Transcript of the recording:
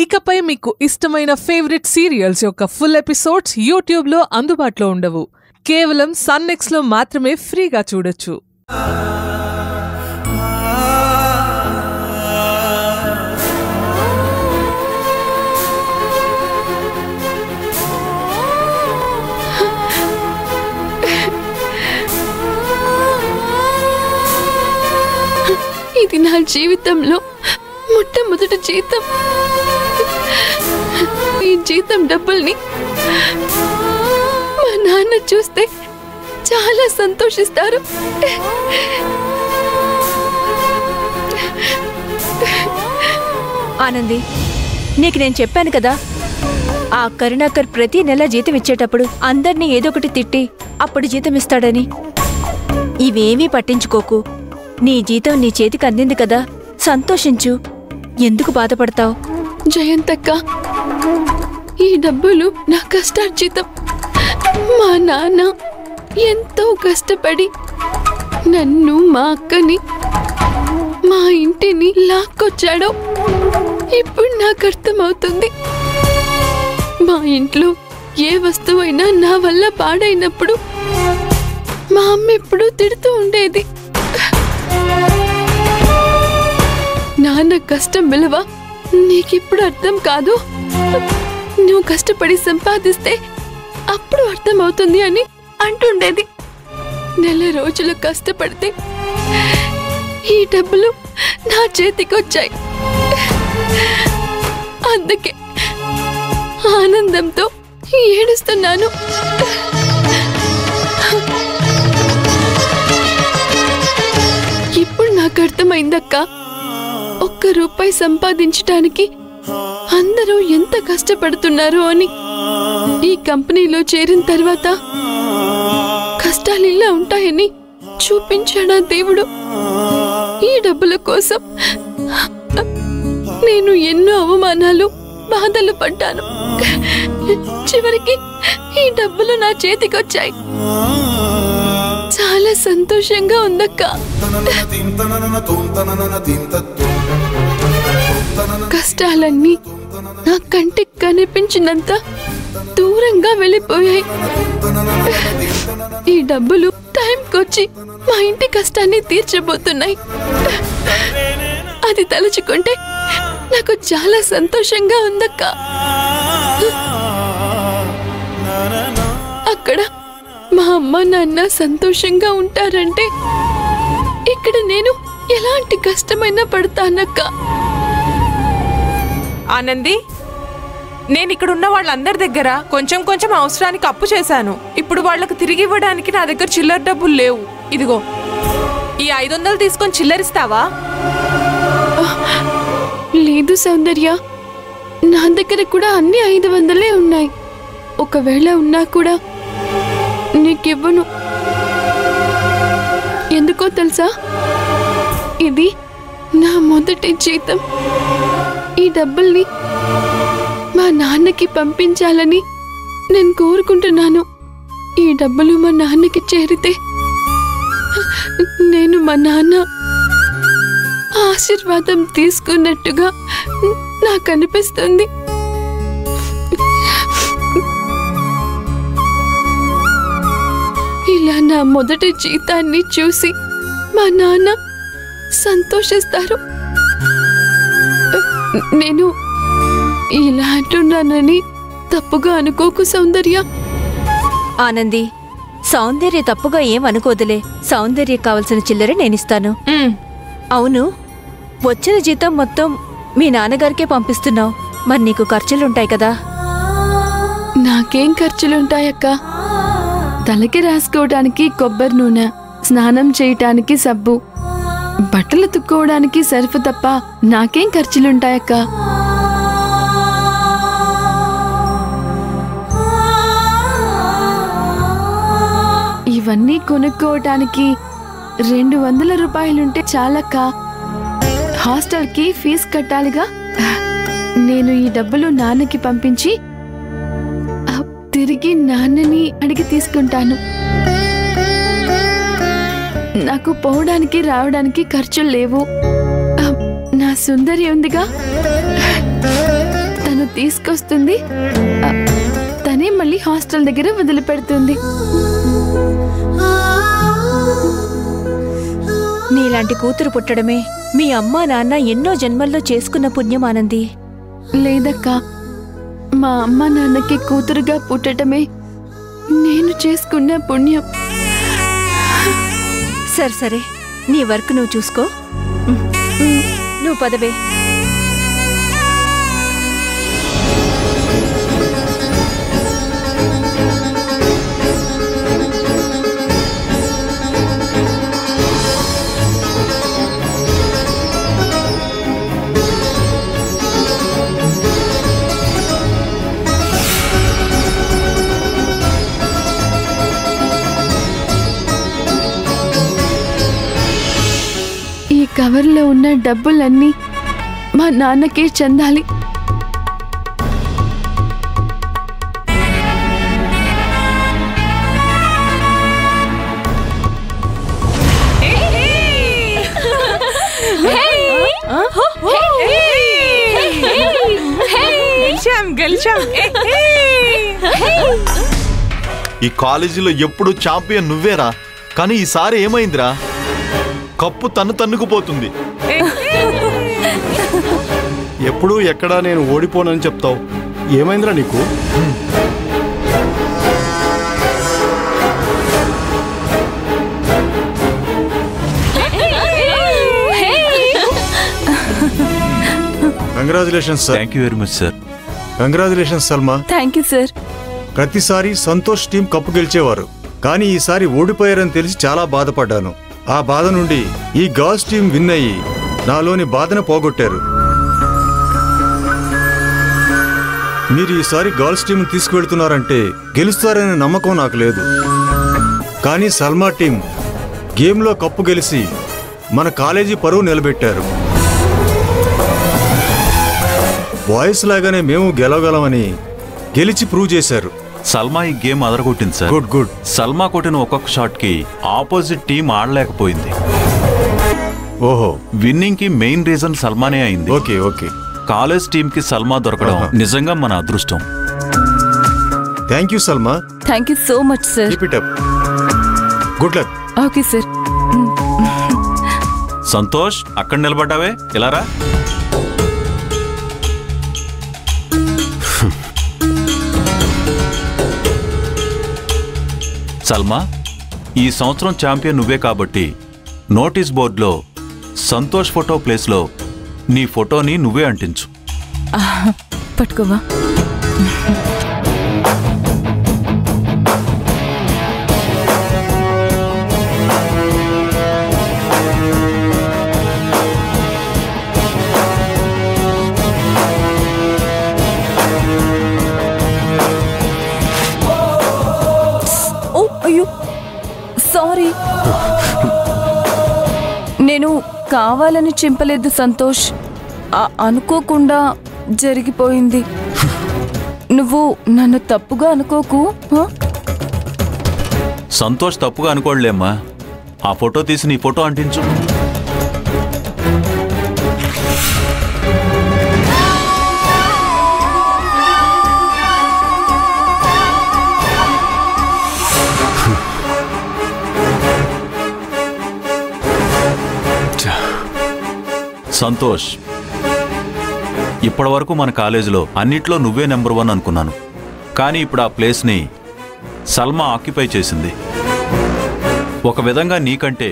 ఇకపై మీకు ఇష్టమైన ఫేవరెట్ సీరియల్స్ యొక్క ఫుల్ ఎపిసోడ్స్ యూట్యూబ్లో అందుబాటులో ఉండవు. కేవలం సన్నెక్స్లో మాత్రమే ఫ్రీగా చూడొచ్చు. ఇది నా జీవితంలో మొట్టమొదటి జీతం. ఈ జీతం డబ్బుల్ని మా నాన్న చూస్తే చాలా సంతోషిస్తారు. ఆనంది, నీకు నేను చెప్పాను కదా, ఆ కరుణాకర్ ప్రతి నెల జీతం ఇచ్చేటప్పుడు అందర్నీ ఏదో ఒకటి తిట్టి అప్పుడు జీతం ఇస్తాడని. ఇవేమీ పట్టించుకోకు. నీ జీతం నీ చేతికి అందింది కదా, సంతోషించు. ఎందుకు బాధపడతావు? జయంతక్క, ఈ డబ్బులు నా కష్టార్జితం. మా నాన్న ఎంతో కష్టపడి నన్ను, మా అక్కని, మా ఇంటిని లాక్కొచ్చాడో ఇప్పుడు నాకు అర్థమవుతుంది. మా ఇంట్లో ఏ వస్తువైనా నా వల్ల పాడైనప్పుడు మా అమ్మ ఎప్పుడూ తిడుతూ ఉండేది. నాన్న కష్టం విలువ నీకిప్పుడు అర్థం కాదు, నువ్వు కష్టపడి సంపాదిస్తే అప్పుడు అర్థమవుతుంది అని అంటుండేది. నెల రోజులు కష్టపడితే ఈ డబ్బులు నా చేతికొచ్చాయి. అందుకే ఆనందంతో ఏడుస్తున్నాను. ఇప్పుడు నాకు అర్థమైందక్క, ఒక్క రూపాయి సంపాదించటానికి అందరూ ఎంత కష్టపడుతున్నారు అని. ఈ కంపెనీలో చేరిన తర్వాత కష్టాలు ఇలా ఉంటాయని చూపించాడా దేవుడు. ఈ డబ్బుల కోసం నేను ఎన్నో అవమానాలు, బాధలు పడ్డాను. చివరికి ఈ డబ్బులు నా చేతికొచ్చాయి. చాలా సంతోషంగా ఉందక్క. కష్టాలన్నీ నా కంటికి కనిపించినంత దూరంగా వెళ్ళిపోయాయి. ఈ డబ్బులు టైంకొచ్చి మా ఇంటి కష్టాన్ని తీర్చబోతున్నాయి. అది తలుచుకుంటే నాకు చాలా సంతోషంగా ఉందక్క. అక్కడ మా అమ్మ నాన్న సంతోషంగా ఉంటారంటే ఇక్కడ నేను ఎలాంటి కష్టమైనా పడతానక్క. ఆనంది, నేను ఇక్కడున్న వాళ్ళందరి దగ్గర కొంచెం కొంచెం అవసరానికి అప్పు చేశాను. ఇప్పుడు వాళ్లకు తిరిగి ఇవ్వడానికి నా దగ్గర చిల్లర డబ్బులు లేవు. ఇదిగో ఈ 500 తీసుకొని చిల్లరిస్తావా? లేదు సౌందర్య, నా దగ్గర కూడా అన్ని 500 ఉన్నాయి. ఒకవేళ ఉన్నా కూడా నీకివ్వను. ఎందుకో తెలుసా, ఇది నా మొదటి జీతం. ఈ డబ్బుల్ని మా నాన్నకి పంపించాలని నేను కోరుకుంటున్నాను. ఈ డబ్బులు మా నాన్నకి చేరితే నేను మా నాన్న ఆశీర్వాదం తీసుకున్నట్టుగా నాకు అనిపిస్తుంది. ఇలా నా మొదటి జీతాన్ని చూసి మా నాన్న సంతోషిస్తారు. నేను ఇలా అంటున్నానని తప్పుగా అనుకోకు సౌందర్య. ఆనంది, సౌందర్య తప్పుగా ఏం అనుకోదులే. సౌందర్య కావలసిన చిల్లర నేనిస్తాను. అవును, వచ్చిన జీతం మొత్తం మీ నాన్నగారికే పంపిస్తున్నావు. మరి నీకు ఖర్చులుంటాయి కదా? నాకేం ఖర్చులుంటాయక్క? తలకి రాసుకోవడానికి కొబ్బరి నూనె, స్నానం చేయటానికి సబ్బు, బట్టలు తుక్కోవడానికి సర్ఫ్ తప్ప నాకేం ఖర్చులుంటాయక్క? ఇవన్నీ కొనుక్కోవటానికి 200 రూపాయలుంటే చాలక్క. హాస్టల్కి ఫీజు కట్టాలిగా. నేను ఈ డబ్బులు నాన్నకి పంపించి తిరిగి నాన్నని అడిగి తీసుకుంటాను. నాకు పోవడానికి రావడానికి ఖర్చులు లేవు. నా సుందరి ఉందిగా, తీసుకొస్తుంది, తనే మళ్ళీ హాస్టల్ దగ్గర వదిలిపెడుతుంది. నీలాంటి కూతురు పుట్టడమే మీ అమ్మా నాన్న ఎన్నో జన్మల్లో చేసుకున్న పుణ్యం ఆనంది. లేదక్కా, మా అమ్మ నాన్నకి కూతురుగా పుట్టడమే నేను చేసుకున్న పుణ్యం. సరే సరే, నీ వర్క్ నువ్వు చూసుకో. నువ్వు పదవే. ఈ కవర్లో ఉన్న డబ్బులన్నీ మా నాన్నకే చెందాలి. ఈ కాలేజీలో ఎప్పుడు ఛాంపియన్ నువ్వేరా, కానీ ఈసారి ఏమైందిరా? కప్పు తన్నుకుపోతుంది. ఎప్పుడు ఎక్కడా నేను ఓడిపోనని చెప్తావు, ఏమైందిరా నీకు? Congratulations sir. Thank you very much sir. Congratulations Salma. Thank you sir. ప్రతిసారి సంతోష్ టీం కప్పు గెలిచేవారు, కానీ ఈసారి ఓడిపోయారని తెలిసి చాలా బాధపడ్డాను. ఆ బాధ నుండి ఈ గర్ల్స్ టీం విన్ అయ్యి నాలోని బాధను పోగొట్టారు. మీరు ఈసారి గర్ల్స్ టీం తీసుకువెళ్తున్నారంటే గెలుస్తారనే నమ్మకం నాకు లేదు. కానీ సల్మా టీం గేమ్లో కప్పు గెలిచి మన కాలేజీ పరువు నిలబెట్టారు. బాయ్స్ లాగానే మేము గెలవగలమని గెలిచి ప్రూవ్ చేశారు. సల్మా ఈ గేమ్ అదరగొట్టింది సార్. Good good. సల్మా కొట్టిన ఒక్కొక్క షాట్ కి ఆపోజిట్ టీం ఆడలేకపోయింది. ఓహో, విన్నింగ్ కి మెయిన్ రీజన్ సల్మానే అయింది. Okay okay. కాలేజ్ టీం కి సల్మా దొరకడం నిజంగా మన అదృష్టం. Thank you Salma. Thank you so much sir. Keep it up. Good luck. Okay sir. Santosh, అక్కడ నిలబడ్డావే, ఇలా రా. సల్మా, ఈ సంవత్సరం ఛాంపియన్ నువ్వే కాబట్టి నోటీస్ బోర్డులో సంతోష్ ఫోటో ప్లేస్లో నీ ఫోటోని నువ్వే అంటించు. పట్టుకోవా. సారీ, నేను కావాలని చింపలేదు సంతోష్, అనుకోకుండా జరిగిపోయింది. నువ్వు నన్ను తప్పుగా అనుకోకు. సంతోష్ తప్పుగా అనుకోలేమ్మా. ఆ ఫోటో తీసి నీ ఫోటో అంటించు. సంతోష్, ఇప్పటివరకు మన కాలేజీలో అన్నిట్లో నువ్వే నెంబర్ 1 అనుకున్నాను. కానీ ఇప్పుడు ఆ ప్లేస్ని సల్మా ఆక్యుపై చేసింది. ఒక విధంగా నీకంటే